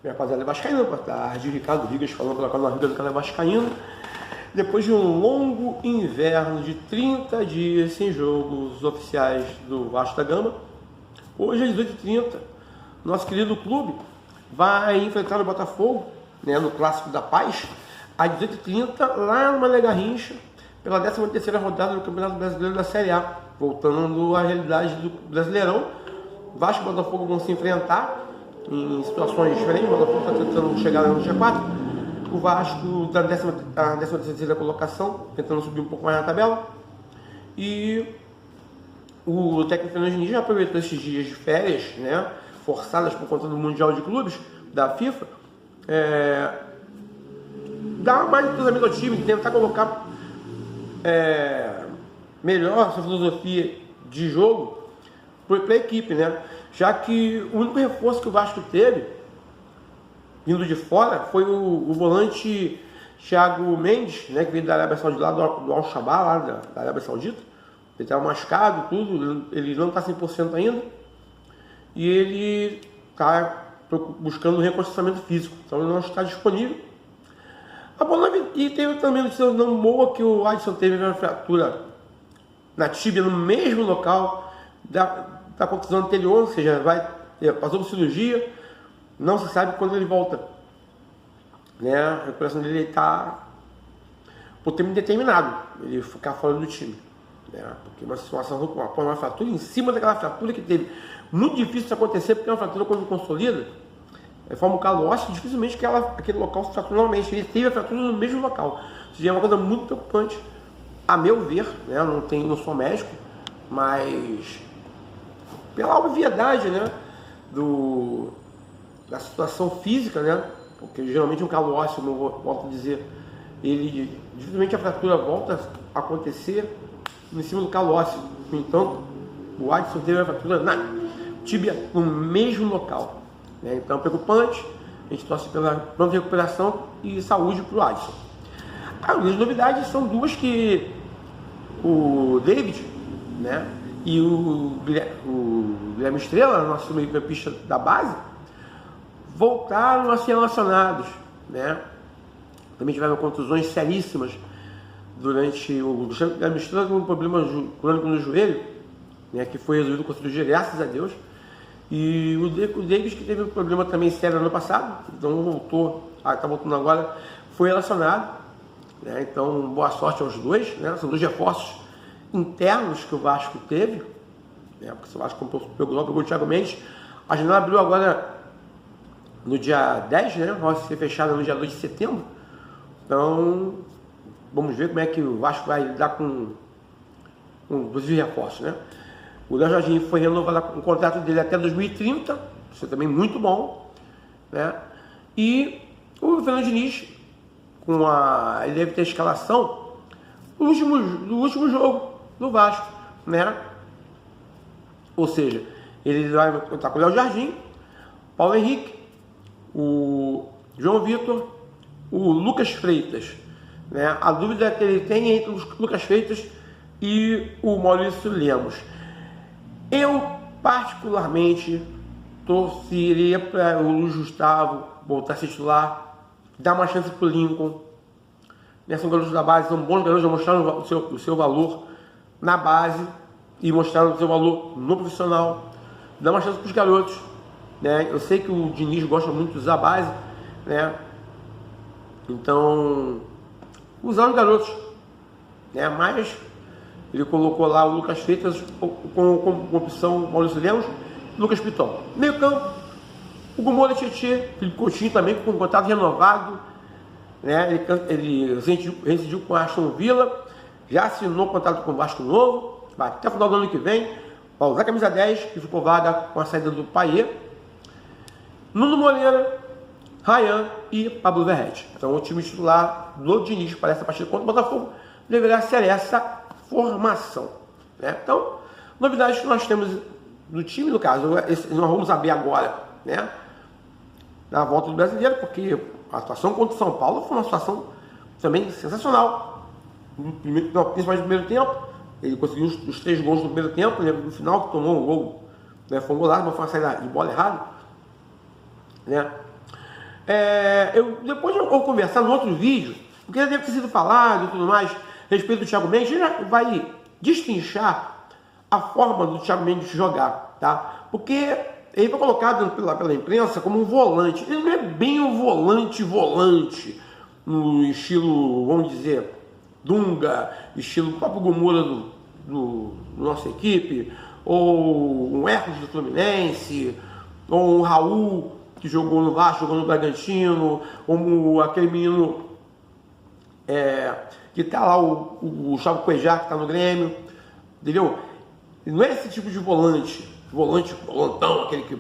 Minha rapaziada é vascaína, boa tarde, Ricardo Rigas falando pela canal Rigas do canal Vascaíno. Depois de um longo inverno de 30 dias sem jogos oficiais do Vasco da Gama, hoje às 18h30, nosso querido clube vai enfrentar o Botafogo, né, no Clássico da Paz, às 18h30, lá no Mané Garrincha, pela 13ª rodada do Campeonato Brasileiro da Série A. Voltando à realidade do Brasileirão, Vasco e Botafogo vão se enfrentar em situações diferentes. O Botafogo está tentando chegar no G4, o Vasco da 13ª colocação, tentando subir um pouco mais na tabela, e o técnico Fernando Diniz já aproveitou esses dias de férias, né, forçadas por conta do Mundial de Clubes da FIFA, dar mais entrosamento ao time, tentar colocar melhor sua filosofia de jogo para a equipe, né? Já que o único reforço que o Vasco teve vindo de fora foi o volante Thiago Mendes, né, que veio da Arábia Saudita, lá do Al-Shabaab, lá da Arábia Saudita. Ele estava machucado, tudo, ele não está 100% ainda, e ele está buscando um recondicionamento físico, então ele não está disponível. E teve também notícia não boa que o Adson teve uma fratura na tíbia no mesmo local da contusão anterior, ou seja, passou por cirurgia, não se sabe quando ele volta, né? A recuperação dele está por tempo indeterminado, ele ficar fora do time, né? Porque uma situação com uma fratura em cima daquela fratura que teve, muito difícil de acontecer, porque é uma fratura quando consolida, forma um calo ósseo, dificilmente aquele local se fratura normalmente. Ele teve a fratura no mesmo local. Ou seja, é uma coisa muito preocupante, a meu ver, né? Não sou médico, mas pela obviedade, né, da situação física, né, porque geralmente um calo ósseo, não volto a dizer, ele dificilmente a fratura volta a acontecer em cima do calo ósseo. Então, o Adson teve a fratura na tíbia no mesmo local. Então, preocupante, a gente torce pela pronta recuperação e saúde para o Adson. As novidades são duas, que o David, né, e o Guilherme Estrela, nosso meio-campista da base, voltaram a ser relacionados, né. Também tiveram contusões seríssimas durante o Guilherme Estrela, com um problema crônico no joelho, né, que foi resolvido com cirurgia, graças a Deus. E o Davis, que teve um problema também sério no ano passado, então está voltando agora, foi relacionado, né? Então, boa sorte aos dois, né? São dois reforços internos que o Vasco teve, né? Porque o Vasco pegou o Thiago Mendes. A janela abriu agora no dia 10, né? Vai ser fechada no dia 2 de setembro. Então, vamos ver como é que o Vasco vai lidar com os reforços, né? O Léo Jardim foi renovado o contrato dele até 2030, isso é também muito bom, né? E o Fernando Diniz, ele deve ter a escalação do último jogo do Vasco, né? Ou seja, ele vai contar com o Léo Jardim, Paulo Henrique, o João Vitor, o Lucas Freitas, né? A dúvida que ele tem é entre o Lucas Freitas e o Maurício Lemos. Eu, particularmente, torceria para o Luiz Gustavo voltar a se titular, dar uma chance para o Lincoln. São garotos da base, são bons garotos, já mostraram o seu valor na base e mostraram o seu valor no profissional. Dá uma chance para os garotos, né? Eu sei que o Diniz gosta muito de usar a base, né? Então, usar os garotos, né? Mas ele colocou lá o Lucas Freitas com opção Maurício Lemos, Lucas Piton. Meio campo, o Gumora Tietê, Felipe Coutinho também com contrato renovado, né? Ele residiu com a Aston Villa, já assinou contrato com o Vasco Novo, vai até o final do ano que vem, vai usar a camisa 10, que ficou vaga com a saída do Payet. Nuno Moreira, Ryan e Pablo Verrete. Então, o time titular do Diniz para essa partida contra o Botafogo deverá ser essa formação, né? Então, novidades que nós temos no time, no caso, nós vamos saber agora, né, na volta do Brasileiro, porque a atuação contra o São Paulo foi uma situação também sensacional, principalmente no primeiro tempo. Ele conseguiu os 3 gols no primeiro tempo, né, no final, que tomou um gol, né, foi um golaço, mas foi uma saída de bola errada, né? Depois eu vou conversar no outro vídeo, porque já deve ter sido falado e tudo mais, a respeito do Thiago Mendes, ele já vai destrinchar a forma do Thiago Mendes jogar, tá? Porque ele foi colocado pela imprensa como um volante. Ele não é bem um volante, no estilo, vamos dizer, Dunga, estilo próprio Gomura do nossa equipe, ou um Hércules do Fluminense, ou um Raul, que jogou no Vasco, jogou no Bragantino, ou aquele menino que tá lá, o Gustavo Cuejá, que tá no Grêmio, entendeu? Ele não é esse tipo de volantão, aquele que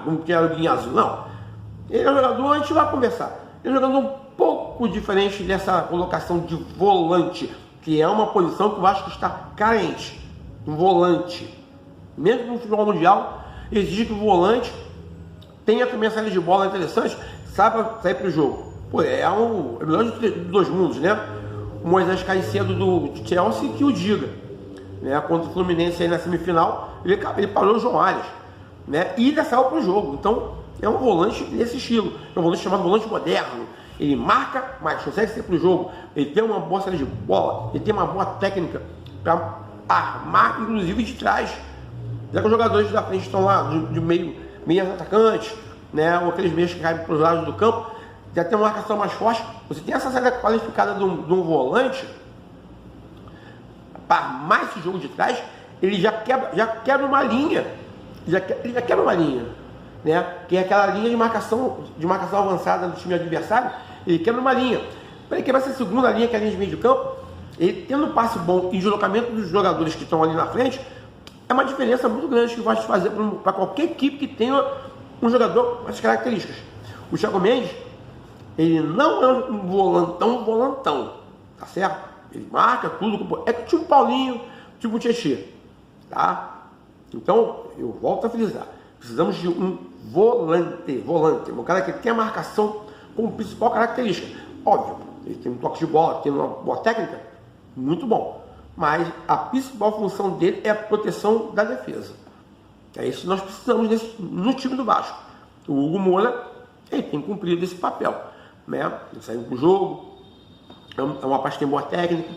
não quer o guinha azul, não. Ele é um jogador, a gente vai conversar, ele é um jogador um pouco diferente dessa colocação de volante, que é uma posição que o Vasco está carente, um volante. Mesmo no futebol mundial, exige que o volante tenha também a saída de bola interessante, saiba sair para o jogo. Pô, é o melhor dos dois mundos, né? O Moisés Caicedo do Chelsea que o diga, né? Contra o Fluminense aí na semifinal, ele parou o João Arias, né? E ainda saiu para o jogo. Então, é um volante nesse estilo. É um volante chamado volante moderno. Ele marca, mas consegue sair para o jogo. Ele tem uma boa saída de bola, ele tem uma boa técnica para armar, inclusive de trás. Já que os jogadores da frente estão lá de meio atacantes, né? Ou aqueles meios que caem para os lados do campo, já tem uma marcação mais forte. Você tem essa saída qualificada de um volante para armar esse jogo de trás, ele já quebra uma linha. Ele já quebra uma linha, né? Que é aquela linha de marcação avançada do time adversário. Ele quebra uma linha. Para ele quebrar essa segunda linha, que é a linha de meio de campo, ele tendo um passe bom e deslocamento dos jogadores que estão ali na frente, é uma diferença muito grande que vai fazer para qualquer equipe que tenha um jogador com essas características. O Thiago Mendes, ele não é um volantão, tá certo? Ele marca tudo, é tipo o Paulinho, tipo o Tietê, tá? Então, eu volto a frisar, precisamos de um volante, um cara que tem a marcação como principal característica. Óbvio, ele tem um toque de bola, tem uma boa técnica, muito bom. Mas a principal função dele é a proteção da defesa. É isso que nós precisamos no time do Vasco. O Hugo Moura, ele tem cumprido esse papel, né? Ele saiu pro jogo, é uma parte que tem boa técnica,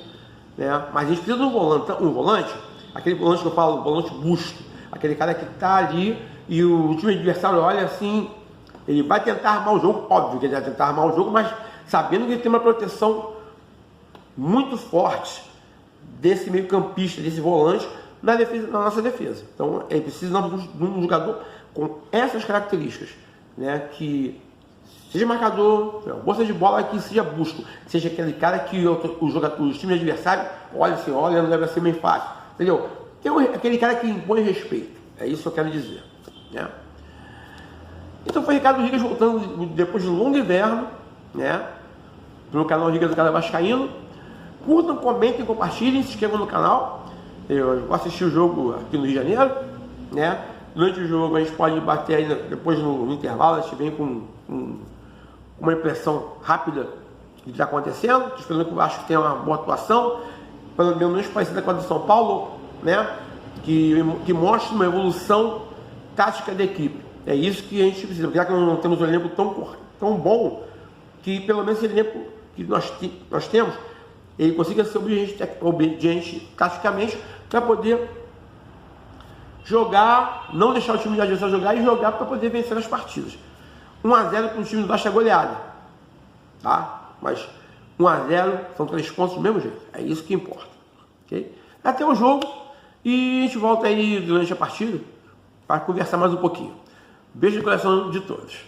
né? Mas a gente precisa de um volante, aquele volante que eu falo, volante busto, aquele cara que está ali e o time adversário olha assim, ele vai tentar armar o jogo, óbvio que ele vai tentar armar o jogo, mas sabendo que ele tem uma proteção muito forte desse meio campista, desse volante na nossa defesa. Então é preciso de um jogador com essas características, né? Que seja marcador, bolsa de bola, que seja busco, seja aquele cara que os times adversários olha assim, olha, não deve ser bem fácil, entendeu? Tem aquele cara que impõe respeito, é isso que eu quero dizer, né? Então foi Ricardo Rigas voltando depois de um longo inverno, né? Pelo canal Rigas do Cara Vascaíno. Curtam, comentem, compartilhem, se inscrevam no canal. Eu vou assistir o jogo aqui no Rio de Janeiro, né? Durante o jogo a gente pode bater aí depois no intervalo, a gente vem com uma impressão rápida do que está acontecendo. Estou esperando que o Vasco tenha uma boa atuação, pelo menos parecida com a do São Paulo, né? Que mostre uma evolução tática da equipe. É isso que a gente precisa, já que nós não temos um elenco tão bom, que pelo menos esse elenco que nós temos, ele consiga ser obediente taticamente para poder jogar, não deixar o time de adversário jogar e jogar para poder vencer as partidas. 1-0 para o time do Vasco é goleada, tá? Mas 1-0 são 3 pontos do mesmo jeito, é isso que importa, ok? Até o jogo e a gente volta aí durante a partida para conversar mais um pouquinho. Beijo no coração de todos.